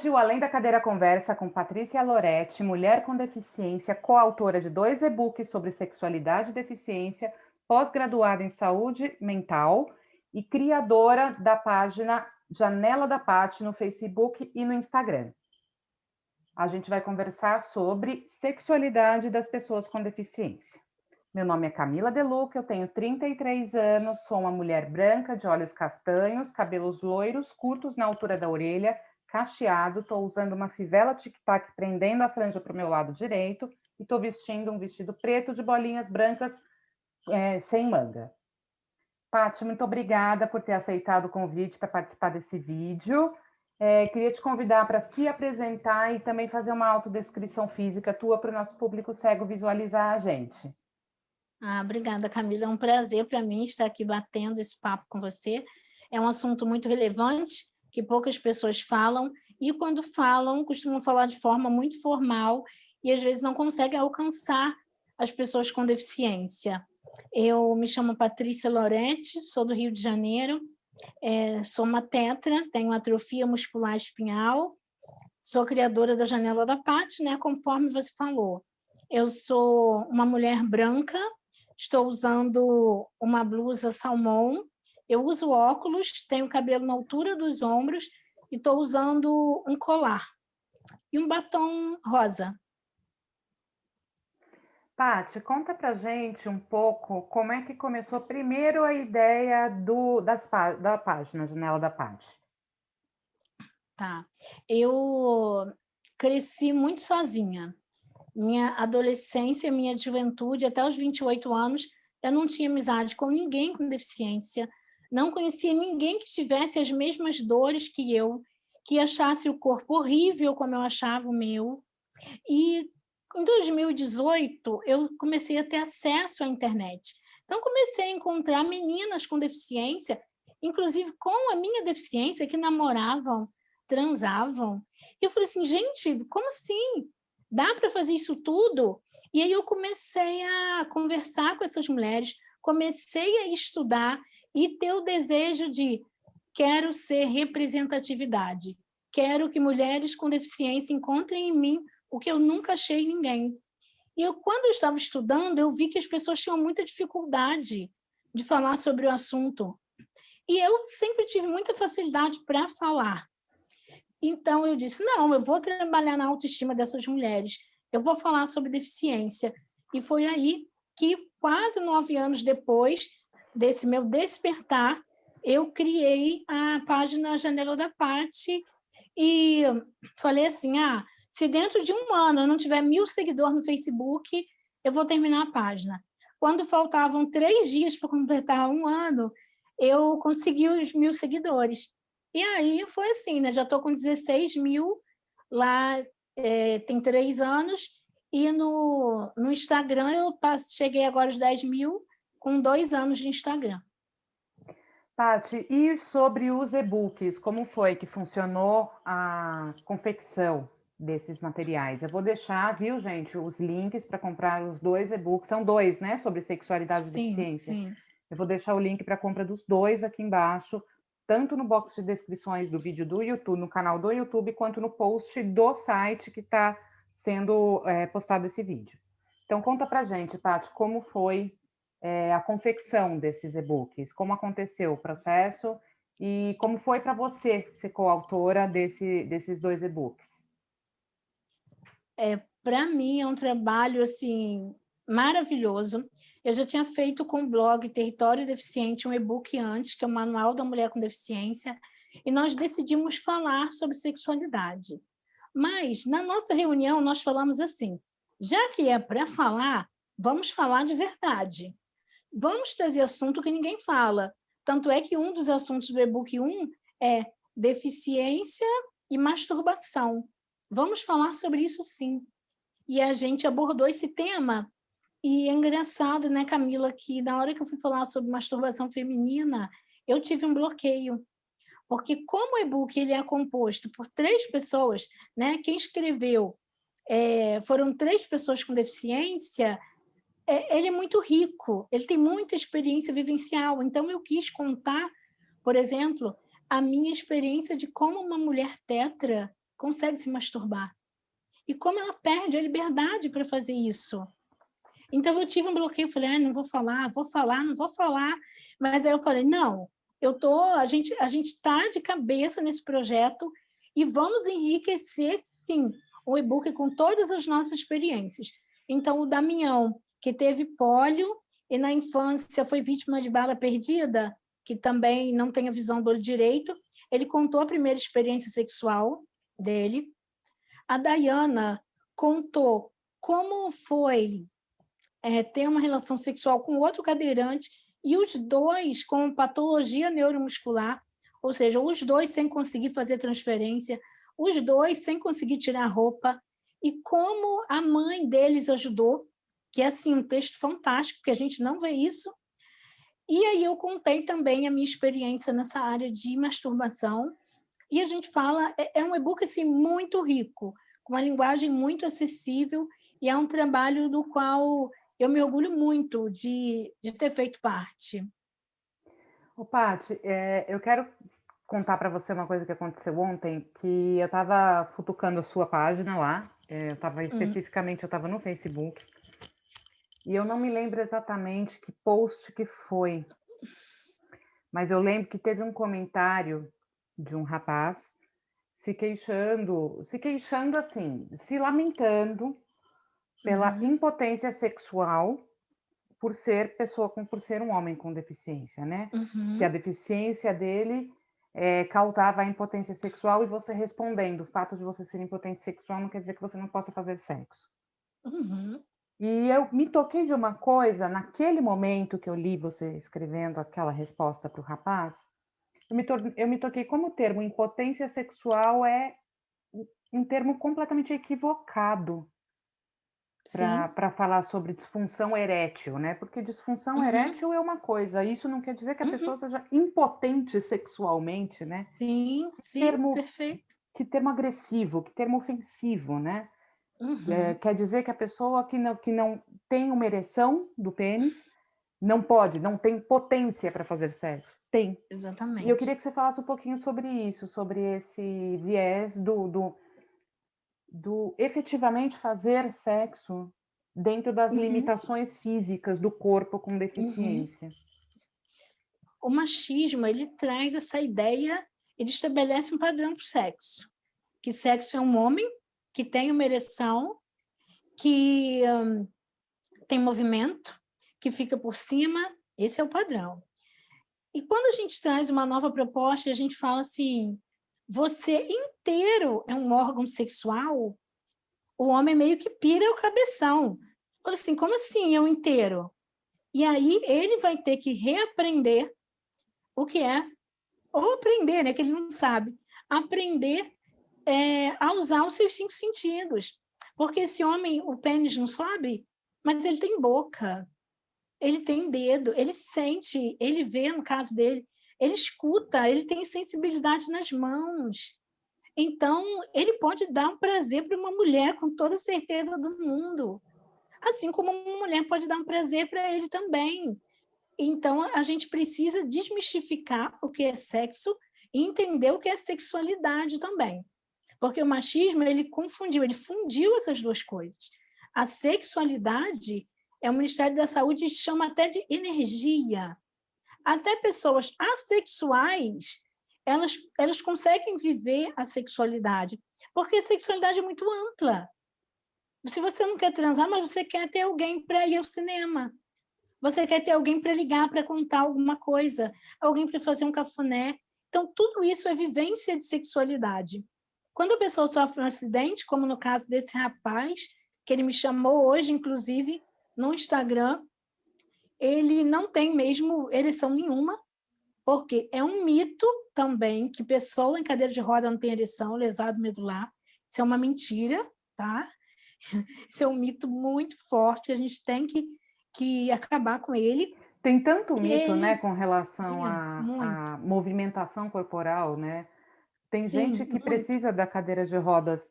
Hoje, o Além da Cadeira conversa com Patrícia Loretti, mulher com deficiência, coautora de 2 e-books sobre sexualidade e deficiência, pós-graduada em saúde mental e criadora da página Janela da Paty no Facebook e no Instagram. A gente vai conversar sobre sexualidade das pessoas com deficiência. Meu nome é Camila Deluca, eu tenho 33 anos, sou uma mulher branca, de olhos castanhos, cabelos loiros, curtos na altura da orelha, cacheado, estou usando uma fivela tic-tac prendendo a franja para o meu lado direito e estou vestindo um vestido preto de bolinhas brancas sem manga. Paty, muito obrigada por ter aceitado o convite para participar desse vídeo. Queria te convidar para se apresentar e também fazer uma autodescrição física tua para o nosso público cego visualizar a gente. Obrigada, Camila. É um prazer para mim estar aqui batendo esse papo com você. É um assunto muito relevante, que poucas pessoas falam, e quando falam, costumam falar de forma muito formal e às vezes não conseguem alcançar as pessoas com deficiência. Eu me chamo Patrícia Loretti, sou do Rio de Janeiro, sou uma tetra, tenho atrofia muscular espinhal, sou criadora da Janela da Paty, né, conforme você falou. Eu sou uma mulher branca, estou usando uma blusa salmão, eu uso óculos, tenho cabelo na altura dos ombros e estou usando um colar e um batom rosa. Paty, conta pra gente um pouco como é que começou primeiro a ideia da página Janela da Paty. Tá. Eu cresci muito sozinha. Minha adolescência, minha juventude, até os 28 anos, eu não tinha amizade com ninguém com deficiência, não conhecia ninguém que tivesse as mesmas dores que eu, que achasse o corpo horrível como eu achava o meu. E em 2018, eu comecei a ter acesso à internet. Então, comecei a encontrar meninas com deficiência, inclusive com a minha deficiência, que namoravam, transavam. E eu falei assim, gente, como assim? Dá para fazer isso tudo? E aí eu comecei a conversar com essas mulheres, comecei a estudar e ter o desejo de quero ser representatividade, quero que mulheres com deficiência encontrem em mim o que eu nunca achei em ninguém. E eu, quando eu estava estudando, eu vi que as pessoas tinham muita dificuldade de falar sobre o assunto. E eu sempre tive muita facilidade para falar. Então, eu disse, não, eu vou trabalhar na autoestima dessas mulheres, eu vou falar sobre deficiência. E foi aí que, quase 9 anos depois desse meu despertar, eu criei a página Janela da Paty e falei assim, se dentro de 1 ano eu não tiver 1.000 seguidores no Facebook, eu vou terminar a página. Quando faltavam 3 dias para completar 1 ano, eu consegui os 1.000 seguidores. E aí foi assim, né? Já estou com 16 mil, lá tem 3 anos, e no Instagram eu cheguei agora aos 10 mil com 2 anos de Instagram. Paty, e sobre os e-books, como foi que funcionou a confecção desses materiais? Eu vou deixar, viu, gente, os links para comprar os 2 e-books. São 2, né, sobre sexualidade e deficiência. Sim. Eu vou deixar o link para compra dos 2 aqui embaixo, tanto no box de descrições do vídeo do YouTube, no canal do YouTube, quanto no post do site que está sendo postado esse vídeo. Então, conta pra gente, Paty, como foi a confecção desses e-books, como aconteceu o processo e como foi para você ser coautora desses 2 e-books. Para mim é um trabalho assim maravilhoso. Eu já tinha feito com o blog Território Deficiente um e-book antes, que é o Manual da Mulher com Deficiência, e nós decidimos falar sobre sexualidade. Mas, na nossa reunião, nós falamos assim, já que é para falar, vamos falar de verdade. Vamos trazer assunto que ninguém fala. Tanto é que um dos assuntos do e-book 1 é deficiência e masturbação. Vamos falar sobre isso, sim. E a gente abordou esse tema. E é engraçado, né, Camila, que na hora que eu fui falar sobre masturbação feminina, eu tive um bloqueio. Porque como o e-book ele é composto por 3 pessoas, né, quem escreveu foram 3 pessoas com deficiência, ele é muito rico, ele tem muita experiência vivencial. Então, eu quis contar, por exemplo, a minha experiência de como uma mulher tetra consegue se masturbar. E como ela perde a liberdade para fazer isso. Então, eu tive um bloqueio, eu falei, não vou falar, não vou falar. Mas aí eu falei, não, a gente está de cabeça nesse projeto e vamos enriquecer, sim, o e-book com todas as nossas experiências. Então, o Damião, que teve pólio e na infância foi vítima de bala perdida, que também não tem a visão do olho direito, ele contou a primeira experiência sexual dele. A Dayana contou como foi ter uma relação sexual com outro cadeirante e os dois com patologia neuromuscular, ou seja, os dois sem conseguir fazer transferência, os dois sem conseguir tirar roupa, e como a mãe deles ajudou, que é assim, um texto fantástico, que a gente não vê isso. E aí eu contei também a minha experiência nessa área de masturbação, e a gente fala, é um e-book assim, muito rico, com uma linguagem muito acessível, e é um trabalho do qual eu me orgulho muito de ter feito parte. Ô, Paty, eu quero contar para você uma coisa que aconteceu ontem, que eu estava futucando a sua página lá, eu estava no Facebook, e eu não me lembro exatamente que post que foi, mas eu lembro que teve um comentário de um rapaz se queixando assim, se lamentando pela impotência sexual por ser um homem com deficiência, né? Que a deficiência dele causava a impotência sexual, e você respondendo, o fato de você ser impotente sexual não quer dizer que você não possa fazer sexo. E eu me toquei de uma coisa, naquele momento que eu li você escrevendo aquela resposta para o rapaz, eu me toquei como o termo impotência sexual é um termo completamente equivocado para falar sobre disfunção erétil, né? Porque disfunção erétil é uma coisa, isso não quer dizer que a pessoa seja impotente sexualmente, né? Sim, perfeito. Que termo agressivo, que termo ofensivo, né? Quer dizer que a pessoa que não tem uma ereção do pênis não tem potência para fazer sexo. Tem. Exatamente. E eu queria que você falasse um pouquinho sobre isso, sobre esse viés do efetivamente fazer sexo dentro das limitações físicas do corpo com deficiência. O machismo, ele traz essa ideia, ele estabelece um padrão para o sexo. Que sexo é um homem que tem uma ereção, que tem movimento, que fica por cima, esse é o padrão. E quando a gente traz uma nova proposta, a gente fala assim, você inteiro é um órgão sexual, o homem meio que pira o cabeção. Fala assim, como assim eu inteiro? E aí ele vai ter que reaprender o que é, ou aprender, né, que ele não sabe, aprender a usar os seus 5 sentidos. Porque esse homem, o pênis não sobe, mas ele tem boca, ele tem dedo, ele sente, ele vê, no caso dele, ele escuta, ele tem sensibilidade nas mãos. Então, ele pode dar um prazer para uma mulher com toda a certeza do mundo. Assim como uma mulher pode dar um prazer para ele também. Então, a gente precisa desmistificar o que é sexo e entender o que é sexualidade também. Porque o machismo, ele fundiu essas duas coisas. A sexualidade, o Ministério da Saúde chama até de energia. Até pessoas assexuais, elas conseguem viver a sexualidade, porque a sexualidade é muito ampla. Se você não quer transar, mas você quer ter alguém para ir ao cinema, você quer ter alguém para ligar, para contar alguma coisa, alguém para fazer um cafuné. Então, tudo isso é vivência de sexualidade. Quando a pessoa sofre um acidente, como no caso desse rapaz, que ele me chamou hoje, inclusive, no Instagram, ele não tem mesmo ereção nenhuma, porque é um mito também que pessoa em cadeira de roda não tem ereção, lesado medular. Isso é uma mentira, tá? Isso é um mito muito forte, a gente tem que acabar com ele. Tem tanto mito, né, com relação à movimentação corporal, né? Tem gente que precisa da cadeira de rodas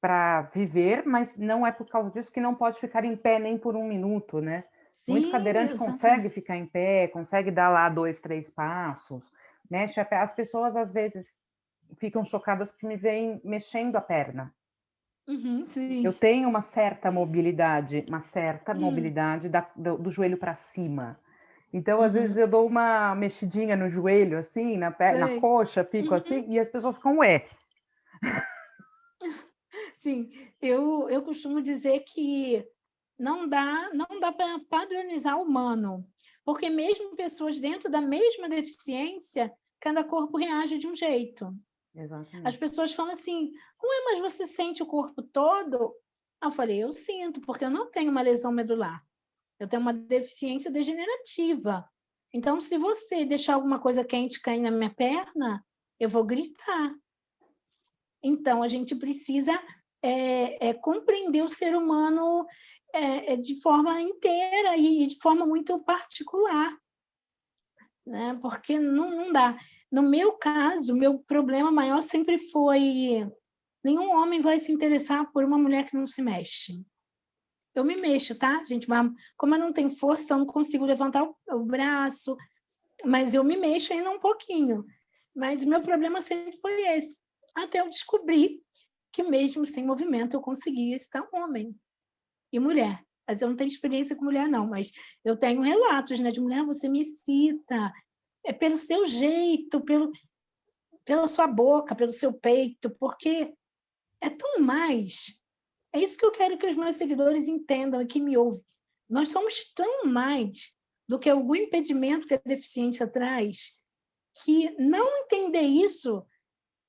para viver, mas não é por causa disso que não pode ficar em pé nem por um minuto, né? Muito cadeirante consegue ficar em pé, consegue dar lá 2, 3 passos, mexe a pé. As pessoas, às vezes, ficam chocadas porque me veem mexendo a perna. Uhum, Eu sim. tenho uma certa Hum, mobilidade do joelho para cima. Então, às vezes, uhum, eu dou uma mexidinha no joelho, assim, na sei. coxa, fico Uhum, assim, e as pessoas ficam, ué. sim. Eu costumo dizer que não dá para padronizar o humano, porque mesmo pessoas dentro da mesma deficiência, cada corpo reage de um jeito. As Exatamente. pessoas falam assim: ué, mas você sente o corpo todo? Eu falei: eu sinto, porque eu não tenho uma lesão medular. Eu tenho uma deficiência degenerativa. Então, se você deixar alguma coisa quente cair na minha perna, eu vou gritar. Então, a gente precisa compreender o ser humano de forma inteira e de forma muito particular, né? Porque não dá. No meu caso, o meu problema maior sempre foi: nenhum homem vai se interessar por uma mulher que não se mexe. Eu me mexo, tá, gente? Mas como eu não tenho força, eu não consigo levantar o braço, mas eu me mexo ainda um pouquinho. Mas o meu problema sempre foi esse, até eu descobrir que mesmo sem movimento eu conseguia estar homem e mulher. Mas eu não tenho experiência com mulher, não, mas eu tenho relatos, né, de mulher: você me excita, é pelo seu jeito, pela sua boca, pelo seu peito, porque é tão mais. É isso que eu quero que os meus seguidores entendam e que me ouvem. Nós somos tão mais do que algum impedimento que a deficiência traz, que não entender isso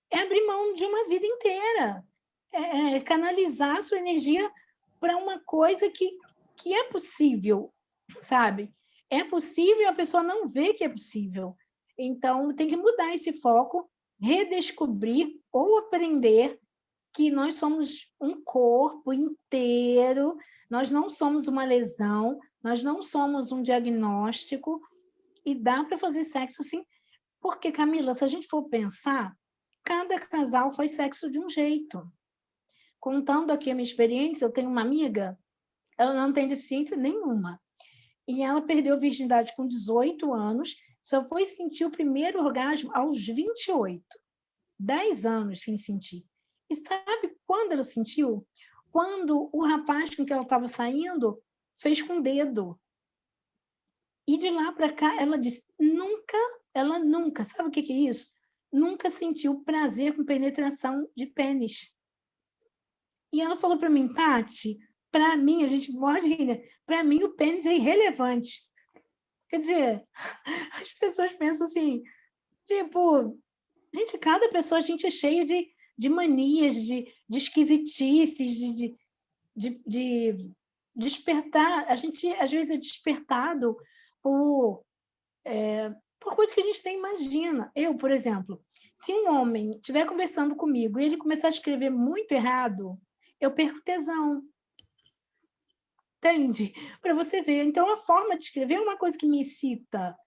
é abrir mão de uma vida inteira, é canalizar a sua energia para uma coisa que é possível, sabe? É possível e a pessoa não vê que é possível. Então, tem que mudar esse foco, redescobrir ou aprender que nós somos um corpo inteiro, nós não somos uma lesão, nós não somos um diagnóstico, e dá para fazer sexo sim, porque, Camila, se a gente for pensar, cada casal faz sexo de um jeito. Contando aqui a minha experiência, eu tenho uma amiga, ela não tem deficiência nenhuma, e ela perdeu a virgindade com 18 anos, só foi sentir o primeiro orgasmo aos 28, 10 anos sem sentir. E sabe quando ela sentiu? Quando o rapaz com que ela estava saindo fez com o dedo. E de lá para cá, ela disse: ela nunca, sabe o que é isso? Nunca sentiu prazer com penetração de pênis. E ela falou para mim: Tati, para mim, a gente morre de rir, né? Para mim o pênis é irrelevante. Quer dizer, as pessoas pensam assim, tipo, gente, cada pessoa, a gente é cheio de manias, de esquisitices, de despertar. A gente, às vezes, é despertado por, por coisas que a gente nem imagina. Eu, por exemplo, se um homem estiver conversando comigo e ele começar a escrever muito errado, eu perco tesão. Entende? Para você ver. Então, a forma de escrever é uma coisa que me excita.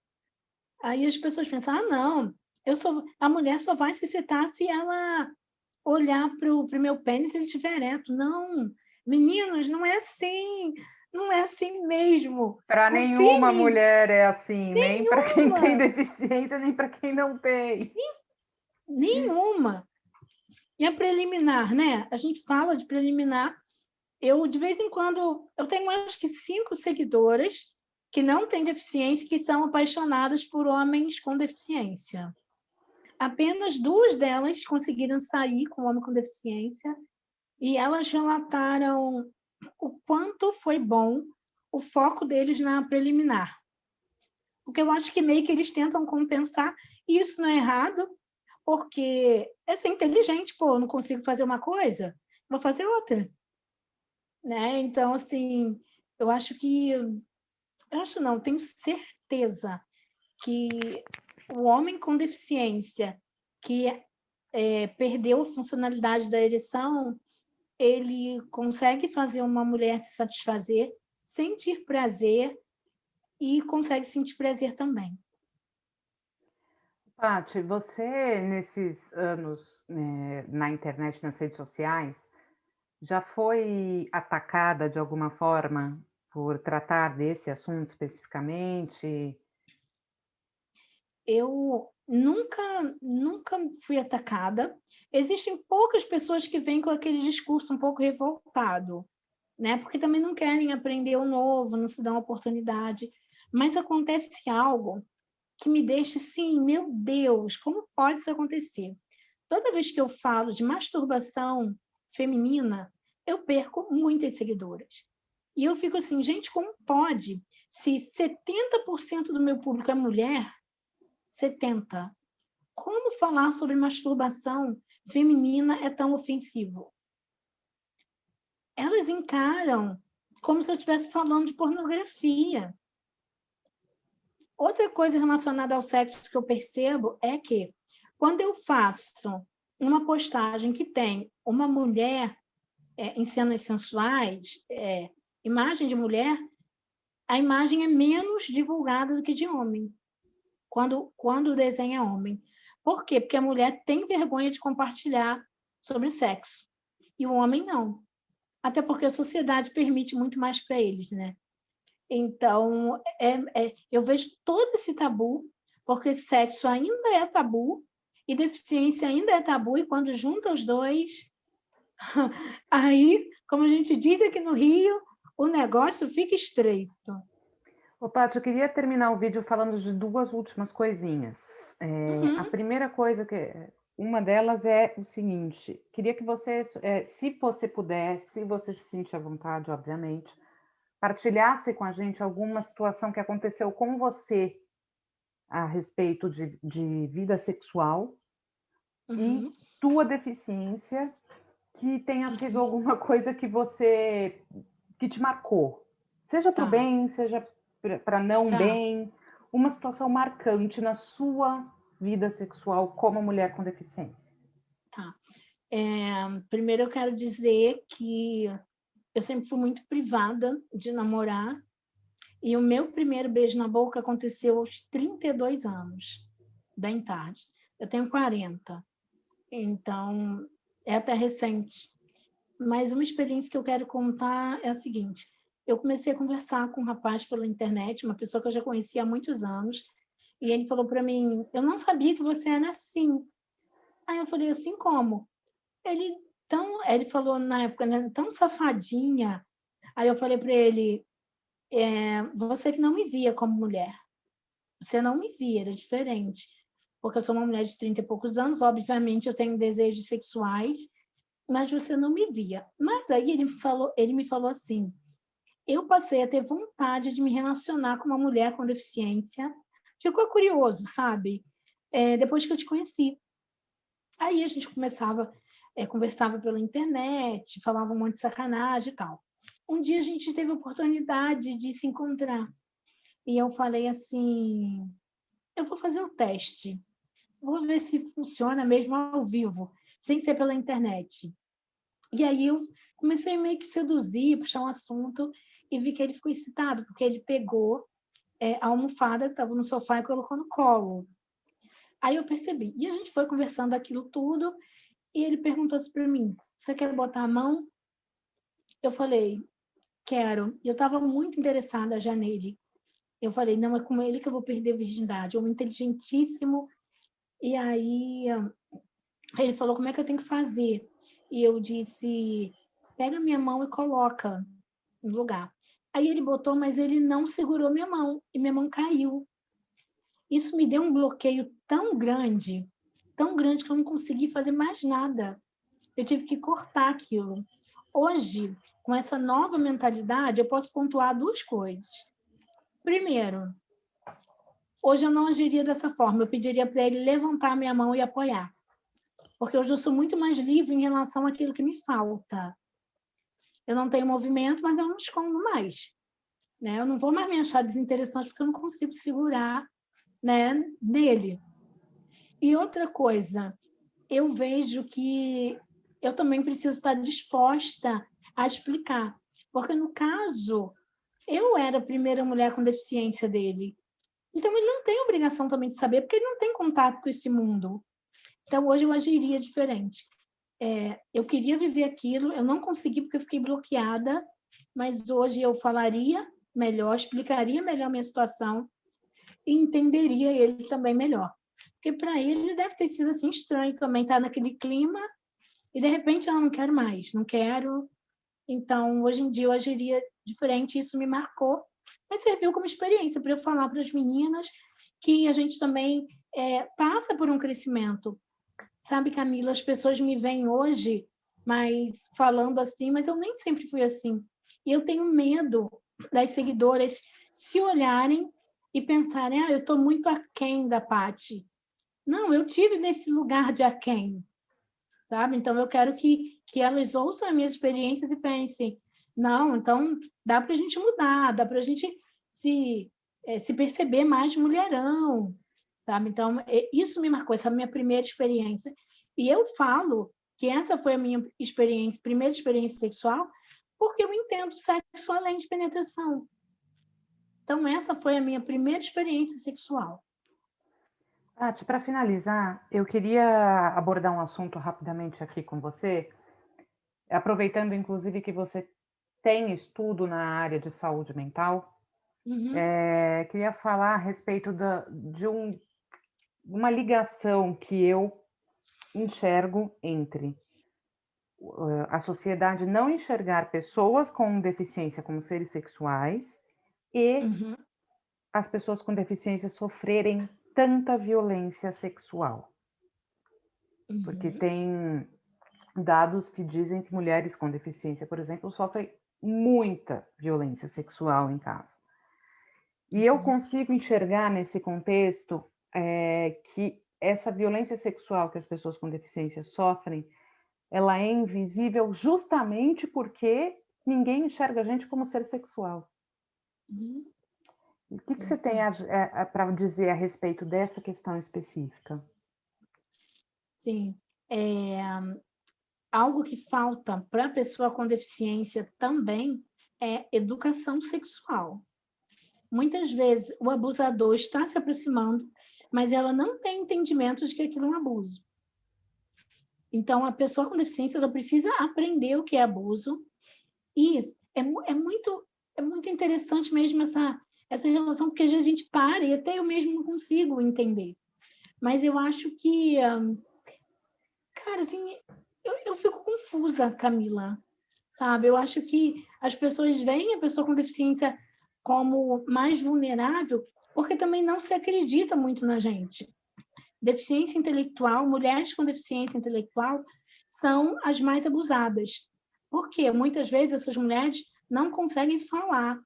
Aí as pessoas pensam: ah, não, a mulher só vai se excitar se ela olhar para o meu pênis e ele estiver ereto. Não, meninos, não é assim, não é assim mesmo. Para Confia em nenhuma mim. mulher é assim, nem para quem tem Nenhuma, deficiência, nem para quem não tem. nenhuma. E a preliminar, né? A gente fala de preliminar. Eu, de vez em quando, eu tenho acho que 5 seguidoras que não têm deficiência, que são apaixonadas por homens com deficiência. Apenas 2 delas conseguiram sair com homem com deficiência e elas relataram o quanto foi bom o foco deles na preliminar. Porque eu acho que meio que eles tentam compensar, e isso não é errado, porque é ser inteligente, pô, eu não consigo fazer uma coisa, vou fazer outra, né? Então, assim, eu acho que, eu acho não, tenho certeza que o homem com deficiência que perdeu a funcionalidade da ereção, ele consegue fazer uma mulher se satisfazer, sentir prazer e consegue sentir prazer também. Paty, você, nesses anos, na internet, nas redes sociais, já foi atacada de alguma forma por tratar desse assunto especificamente? eu nunca fui atacada. Existem poucas pessoas que vêm com aquele discurso um pouco revoltado, né? Porque também não querem aprender o novo, não se dão oportunidade. Mas acontece algo que me deixa assim, meu Deus, como pode isso acontecer? Toda vez que eu falo de masturbação feminina, eu perco muitas seguidoras. E eu fico assim, gente, como pode? Se 70% do meu público é mulher, 70%, como falar sobre masturbação feminina é tão ofensivo? Elas encaram como se eu estivesse falando de pornografia. Outra coisa relacionada ao sexo que eu percebo é que, quando eu faço uma postagem que tem uma mulher em cenas sensuais, imagem de mulher, a imagem é menos divulgada do que de homem, quando o desenho é homem. Por quê? Porque a mulher tem vergonha de compartilhar sobre sexo, e o homem não. Até porque a sociedade permite muito mais para eles, né? Então, eu vejo todo esse tabu, porque sexo ainda é tabu e deficiência ainda é tabu, e quando junta os dois, aí, como a gente diz aqui no Rio, o negócio fica estreito. Ô, Paty, eu queria terminar o vídeo falando de duas últimas coisinhas. A primeira coisa uma delas é o seguinte: queria que você, se você puder, se você se sentir à vontade, obviamente, partilhasse com a gente alguma situação que aconteceu com você a respeito de vida sexual e tua deficiência, que tenha sido alguma coisa que te marcou. Seja para o bem, seja para não bem, uma situação marcante na sua vida sexual como mulher com deficiência. Tá. Primeiro eu quero dizer que eu sempre fui muito privada de namorar, e o meu primeiro beijo na boca aconteceu aos 32 anos, bem tarde. Eu tenho 40, então é até recente. Mas uma experiência que eu quero contar é a seguinte: eu comecei a conversar com um rapaz pela internet, uma pessoa que eu já conhecia há muitos anos, e ele falou para mim: eu não sabia que você era assim. Aí eu falei: assim como? Ele falou na época, né, tão safadinha. Aí eu falei para ele: você que não me via como mulher. Você não me via, era diferente. Porque eu sou uma mulher de 30 e poucos anos, obviamente eu tenho desejos sexuais, mas você não me via. Mas aí ele me falou assim: eu passei a ter vontade de me relacionar com uma mulher com deficiência. Ficou curioso, sabe? Depois que eu te conheci. Aí a gente conversava pela internet, falava um monte de sacanagem e tal. Um dia a gente teve a oportunidade de se encontrar. E eu falei assim: eu vou fazer um teste. Vou ver se funciona mesmo ao vivo, sem ser pela internet. E aí eu comecei meio que seduzir, puxar um assunto, e vi que ele ficou excitado, porque ele pegou a almofada que estava no sofá e colocou no colo. Aí eu percebi. E a gente foi conversando aquilo tudo, e ele perguntou assim para mim: você quer botar a mão? Eu falei: quero. E eu estava muito interessada já nele. Eu falei: não, é com ele que eu vou perder a virgindade. Um inteligentíssimo. E aí ele falou: como é que eu tenho que fazer? E eu disse: pega minha mão e coloca no lugar. Aí ele botou, mas ele não segurou minha mão, e minha mão caiu. Isso me deu um bloqueio tão grande que eu não consegui fazer mais nada. Eu tive que cortar aquilo. Hoje, com essa nova mentalidade, eu posso pontuar duas coisas. Primeiro, hoje eu não agiria dessa forma. Eu pediria para ele levantar a minha mão e apoiar. Porque hoje eu sou muito mais livre em relação àquilo que me falta. Eu não tenho movimento, mas eu não escondo mais. Né? Eu não vou mais me achar desinteressante porque eu não consigo segurar, né, nele. E outra coisa, eu vejo que eu também preciso estar disposta a explicar. Porque, no caso, eu era a primeira mulher com deficiência dele. Então, ele não tem obrigação também de saber, porque ele não tem contato com esse mundo. Então, hoje eu agiria diferente. Eu queria viver aquilo, eu não consegui porque eu fiquei bloqueada, mas hoje eu falaria melhor, explicaria melhor a minha situação e entenderia ele também melhor. Porque para ele deve ter sido assim estranho também estar naquele clima e de repente, não quero mais, não quero. Então, hoje em dia eu agiria diferente, isso me marcou, mas serviu como experiência para eu falar para as meninas que a gente também passa por um crescimento. Sabe, Camila, as pessoas me veem hoje, mas falando assim, mas eu nem sempre fui assim. E eu tenho medo das seguidoras se olharem e pensarem, eu estou muito aquém da Paty. Não, eu tive nesse lugar de aquém, sabe? Então, eu quero que elas ouçam as minhas experiências e pensem, não, então dá para a gente mudar, dá para a gente se perceber mais mulherão, sabe? Então, isso me marcou, essa minha primeira experiência. E eu falo que essa foi a minha experiência, primeira experiência sexual, porque eu entendo sexo além de penetração. Então, essa foi a minha primeira experiência sexual. Tati, para finalizar, eu queria abordar um assunto rapidamente aqui com você, aproveitando inclusive que você tem estudo na área de saúde mental. Uhum. Queria falar a respeito de uma ligação que eu enxergo entre a sociedade não enxergar pessoas com deficiência como seres sexuais e Uhum. as pessoas com deficiência sofrerem tanta violência sexual. Porque Uhum. tem dados que dizem que mulheres com deficiência, por exemplo, sofrem muita violência sexual em casa. E eu consigo enxergar nesse contexto que essa violência sexual que as pessoas com deficiência sofrem, ela é invisível justamente porque ninguém enxerga a gente como ser sexual. Uhum. O que você tem para dizer a respeito dessa questão específica? Sim. Algo que falta para a pessoa com deficiência também é educação sexual. Muitas vezes o abusador está se aproximando, mas ela não tem entendimento de que aquilo é um abuso. Então, a pessoa com deficiência ela precisa aprender o que é abuso e é muito interessante mesmo essa relação, porque às vezes a gente para e até eu mesmo não consigo entender. Mas eu acho que, cara, assim, eu fico confusa, Camila, sabe? Eu acho que as pessoas veem a pessoa com deficiência como mais vulnerável porque também não se acredita muito na gente. Deficiência intelectual, mulheres com deficiência intelectual são as mais abusadas. Por quê? Muitas vezes essas mulheres não conseguem falar.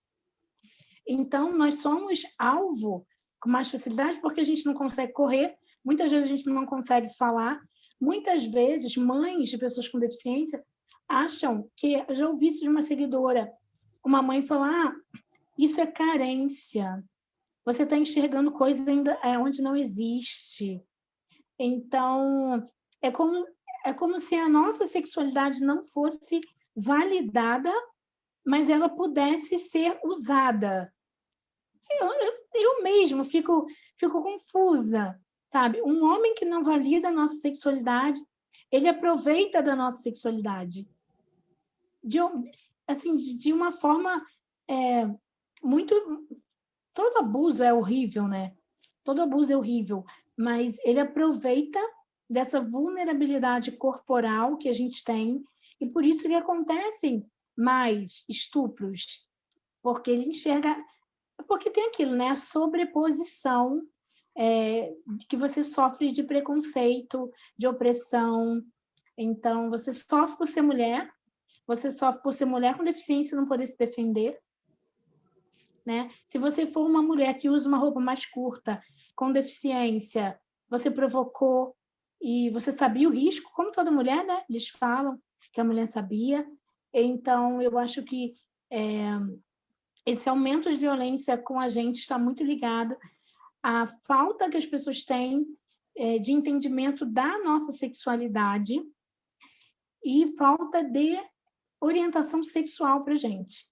Então, nós somos alvo com mais facilidade porque a gente não consegue correr, muitas vezes a gente não consegue falar, muitas vezes mães de pessoas com deficiência acham que, já ouvi isso de uma seguidora, uma mãe falar, isso é carência, você está enxergando coisas ainda onde não existe. Então, é como se a nossa sexualidade não fosse validada, mas ela pudesse ser usada. Eu mesmo fico confusa, sabe? Um homem que não valida a nossa sexualidade, ele aproveita da nossa sexualidade de uma forma muito... Todo abuso é horrível, né? Todo abuso é horrível, mas ele aproveita dessa vulnerabilidade corporal que a gente tem e por isso que acontecem mais estupros, porque ele enxerga... Porque tem aquilo, né? A sobreposição que você sofre de preconceito, de opressão. Então, você sofre por ser mulher, você sofre por ser mulher com deficiência e não poder se defender, né? Se você for uma mulher que usa uma roupa mais curta, com deficiência, você provocou e você sabia o risco, como toda mulher, né? Eles falam que a mulher sabia. Então, eu acho que esse aumento de violência com a gente está muito ligado à falta que as pessoas têm de entendimento da nossa sexualidade e falta de orientação sexual para a gente.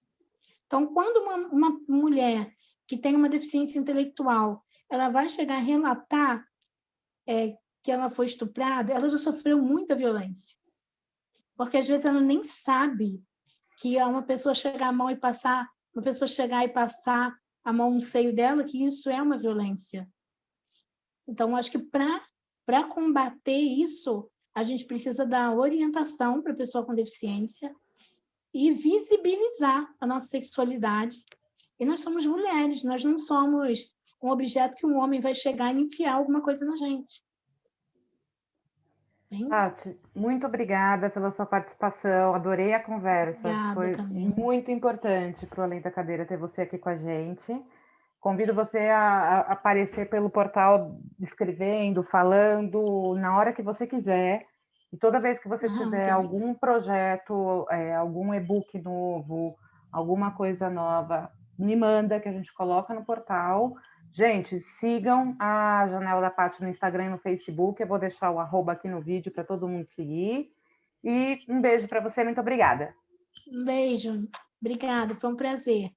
Então, quando uma mulher que tem uma deficiência intelectual, ela vai chegar a relatar que ela foi estuprada, ela já sofreu muita violência. Porque, às vezes, ela nem sabe que uma pessoa chegar a mão e passar, uma pessoa chegar e passar a mão no seio dela, que isso é uma violência. Então, acho que para combater isso, a gente precisa dar orientação para a pessoa com deficiência e visibilizar a nossa sexualidade. E nós somos mulheres, nós não somos um objeto que um homem vai chegar e enfiar alguma coisa na gente. Tati, muito obrigada pela sua participação, adorei a conversa. Obrigada, Foi Camila. muito importante para o Além da Cadeira ter você aqui com a gente. Convido você a aparecer pelo portal escrevendo, falando, na hora que você quiser. E toda vez que você tiver algum projeto, algum e-book novo, alguma coisa nova, me manda que a gente coloca no portal. Gente, sigam a Janela da Paty no Instagram e no Facebook. Eu vou deixar o @ aqui no vídeo para todo mundo seguir. E um beijo para você, muito obrigada. Um beijo. Obrigada, foi um prazer.